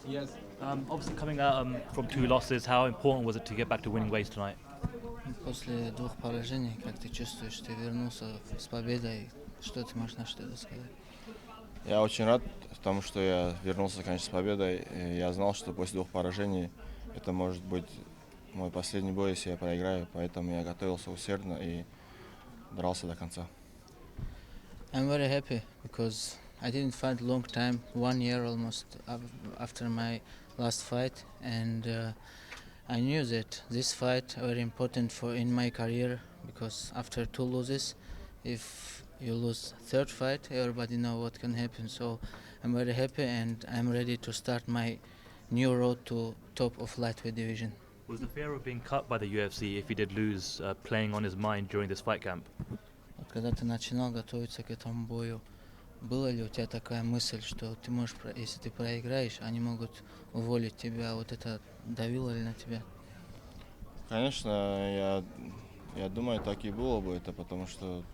Yes. Obviously, coming out from two losses, how important was it to get back to winning ways tonight? После двух поражений, как ты чувствуешь, ты вернулся с победой, что ты можешь на что это сказать? Я очень рад тому, что я вернулся, конечно, с победой. И я знал, что после двух поражений это может быть мой последний бой, если я проиграю. Поэтому я готовился усердно и дрался до конца. I'm very happy because I didn't fight long time, 1 year almost after my last fight, and I knew that this fight very important for in my career because after two losses, if you lose third fight, everybody know what can happen. So I'm very happy and I'm ready to start my new road to top of lightweight division. Was the fear of being cut by the UFC if he did lose playing on his mind during this fight camp? Вот когда ты начинал готовиться к этому бою, была ли у тебя такая мысль, что ты можешь, если ты проиграешь, они могут уволить тебя? Вот это давило ли на тебя? Конечно, я думаю, так и было бы это, потому что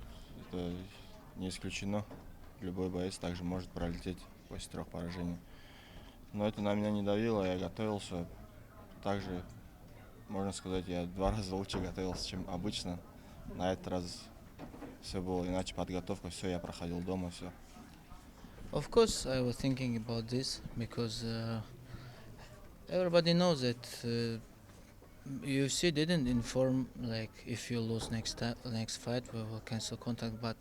это не исключено. Любой боец также может пролететь после 3 поражений. Но это на меня не давило, я готовился. Также, можно сказать, я 2 раза лучше готовился, чем обычно. На этот раз все было иначе, подготовка, все, я проходил дома, все. Of course, I was thinking about this because everybody knows that UFC didn't inform like if you lose next fight we will cancel contract, but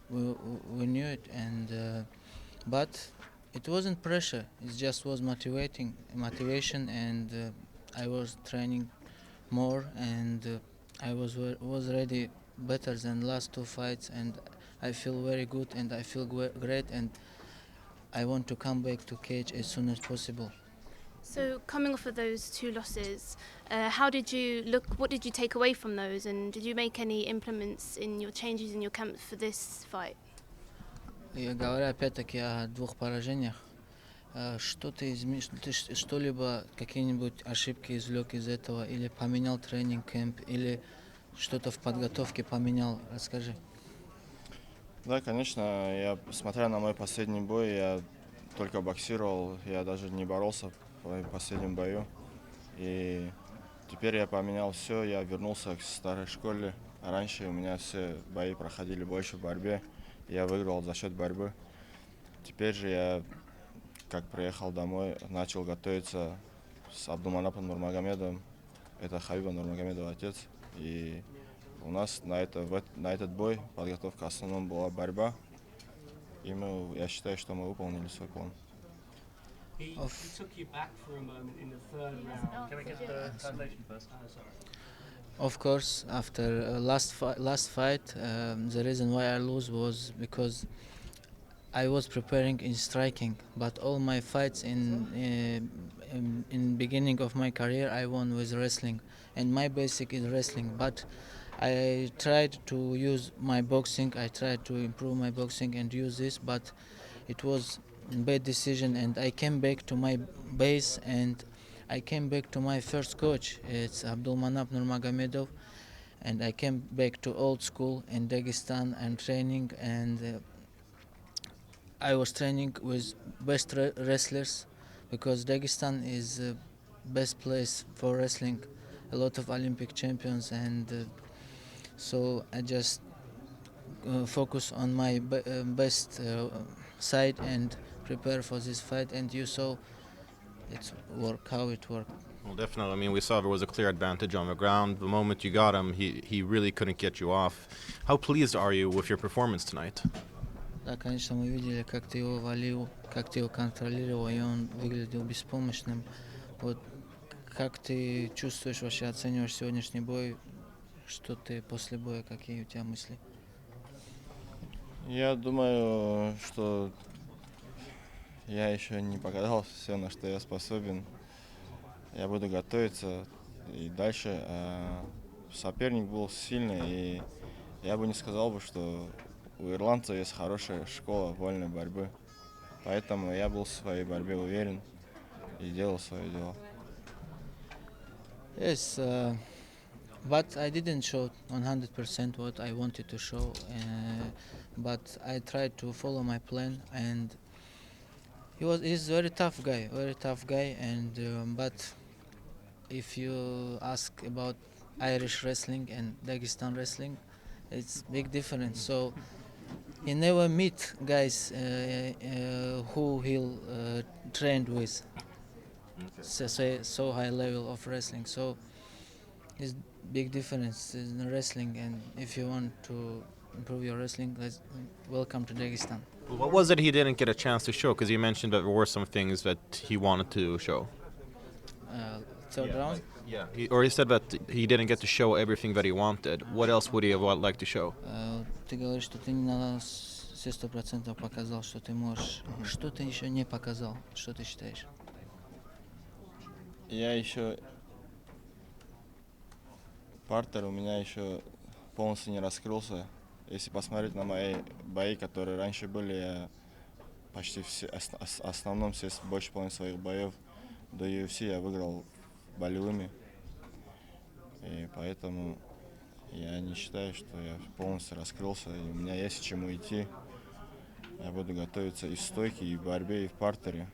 we knew it, and but it wasn't pressure. It just was motivation, and I was training more, and I was ready better than last two fights, and I feel very good, and I feel great, and I want to come back to cage as soon as possible. So coming off of those two losses, how did you look? What did you take away from those, and did you make any implements in your changes in your camp for this fight? И говоря опять-таки о двух поражениях, что ты что-либо, какие-нибудь ошибки извлек из этого, или поменял тренинг кэмп, или что-то в подготовке поменял? Расскажи. Да, конечно, смотря на мой последний бой, я только боксировал, я даже не боролся в последнем бою. И теперь я поменял все, я вернулся к старой школе. Раньше у меня все бои проходили больше в борьбе, я выиграл за счет борьбы. Теперь же я, как приехал домой, начал готовиться с Абдулманапом Нурмагомедовым. Это Хабиба Нурмагомедова отец. И у нас на этот бой подготовка в основном была борьба. И я считаю, что мы выполнили свой план. He took you back for a moment in the third round. Can we get the translation first? Of course, after last fight, the reason why I lose was because I was preparing in striking, but all my fights in beginning of my career I won with wrestling, and my basic is wrestling. But I tried to use my boxing. I tried to improve my boxing and use this, but it was a bad decision, and I came back to my base, and I came back to my first coach. It's Abdulmanap Nurmagomedov, and I came back to old school in Dagestan and training, and I was training with best wrestlers because Dagestan is the best place for wrestling. A lot of Olympic champions, and so I just focus on my best side and prepare for this fight. And you saw how it worked. Well, definitely. I mean, we saw there was a clear advantage on the ground. The moment you got him, he really couldn't get you off. How pleased are you with your performance tonight? Да, конечно, мы видели, как ты его валил, как ты его контролировал, и он выглядел беспомощным. Вот как ты чувствуешь, вообще оцениваешь сегодняшний бой? Что ты после боя, какие у тебя мысли? Я думаю, что я еще не показал все, на что я способен. Я буду готовиться и дальше. Соперник был сильный, и я бы не сказал, что у ирландцев есть хорошая школа вольной борьбы. Поэтому я был в своей борьбе уверен и делал свое дело. Yes, but I didn't show 100% what I wanted to show, but I tried to follow my plan, and He's very tough guy, and but if you ask about Irish wrestling and Dagestan wrestling, it's big difference. So he never meet guys who he'll trained with so high level of wrestling. So it's big difference in wrestling, and if you want to improve your wrestling, welcome to Dagestan. What was it he didn't get a chance to show? Because you mentioned that there were some things that he wanted to show. Third round. He said that he didn't get to show everything that he wanted. What else would he have liked to show? Ты говоришь, что ты не на все 100% показал, что ты можешь. Что ты еще не показал? Что ты считаешь? Я еще... Партер у меня еще полностью не раскрылся. Если посмотреть на мои бои, которые раньше были, я почти все, основном все, больше половины своих боев до UFC я выиграл болевыми. И поэтому я не считаю, что я полностью раскрылся. И у меня есть к чему идти. Я буду готовиться и в стойке, и в борьбе, и в партере.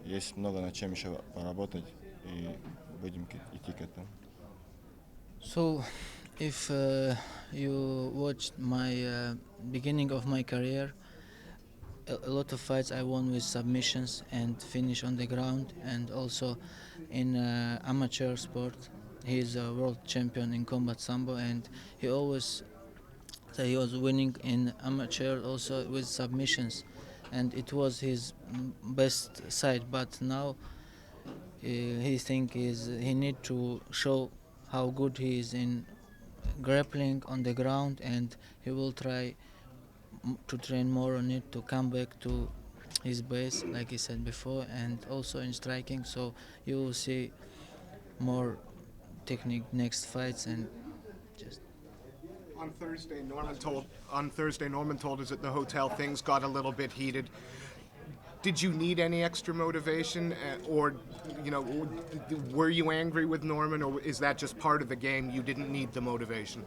Есть много над чем еще поработать, и будем идти к этому. So, if you watched my beginning of my career, a lot of fights I won with submissions and finish on the ground, and also in amateur sport. He is a world champion in combat sambo, and he always said he was winning in amateur also with submissions, and it was his best side. But now he he need to show how good he is in grappling on the ground, and he will try to train more on it to come back to his base, like he said before, and also in striking. So you will see more technique next fights. And just on Thursday, Norman told us at the hotel things got a little bit heated. Did you need any extra motivation, or were you angry with Norman, or is that just part of the game? You didn't need the motivation.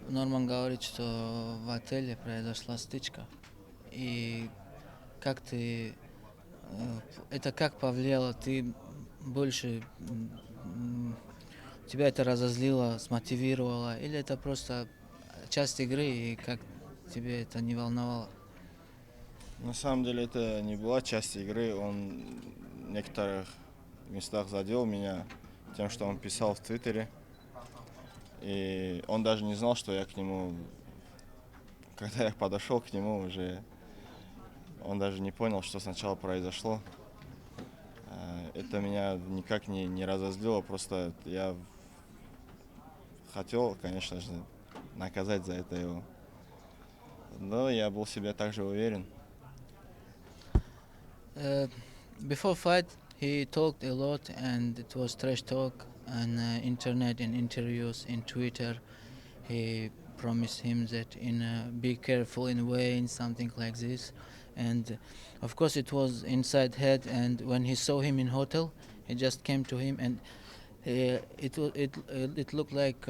Норман говорит, что в отеле произошла стычка. И как ты... Это как повлияло? Ты больше... Тебя это разозлило, смотивировало? Или это просто часть игры, и как тебе это не волновало? На самом деле это не была часть игры. Он в некоторых местах задел меня тем, что он писал в Твиттере. И он даже не знал, что я к нему... Когда я подошел к нему уже, он даже не понял, что сначала произошло. Это меня никак не разозлило, просто я хотел, конечно же, наказать за это его. Но я был в себе также уверен. Before fight, he talked a lot, and it was trash talk on internet, in interviews, in Twitter. He promised him that be careful in weighing, something like this. And of course it was inside head, and when he saw him in hotel, he just came to him, and it looked like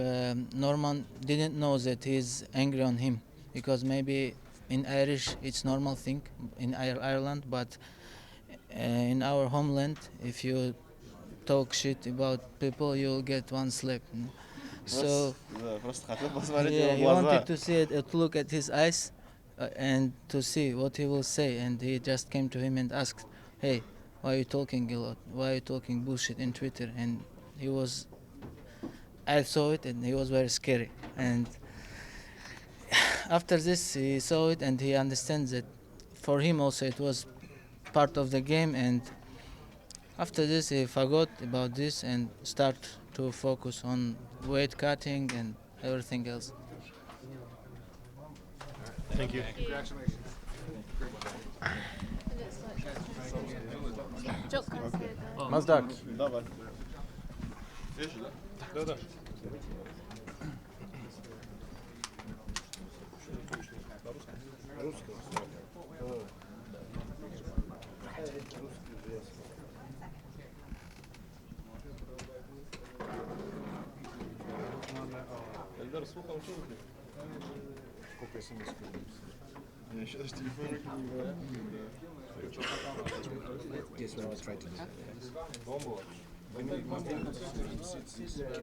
Norman didn't know that he's angry on him, because maybe in Irish it's normal thing in Ireland, but in our homeland, if you talk shit about people, you'll get one slap. So yeah, he wanted to see it, to look at his eyes and to see what he will say, and he just came to him and asked, "Hey, why are you talking a lot? Why are you talking bullshit in Twitter?" And I saw it, and he was very scary. And after this, he saw it, and he understands that for him also it was part of the game. And after this, he forgot about this and start to focus on weight cutting and everything else. Thank you. Congratulations. Mazdak. Давай. Да. Сколько я Я еще даже телефон в руки не брал. Guess what I was trying to do.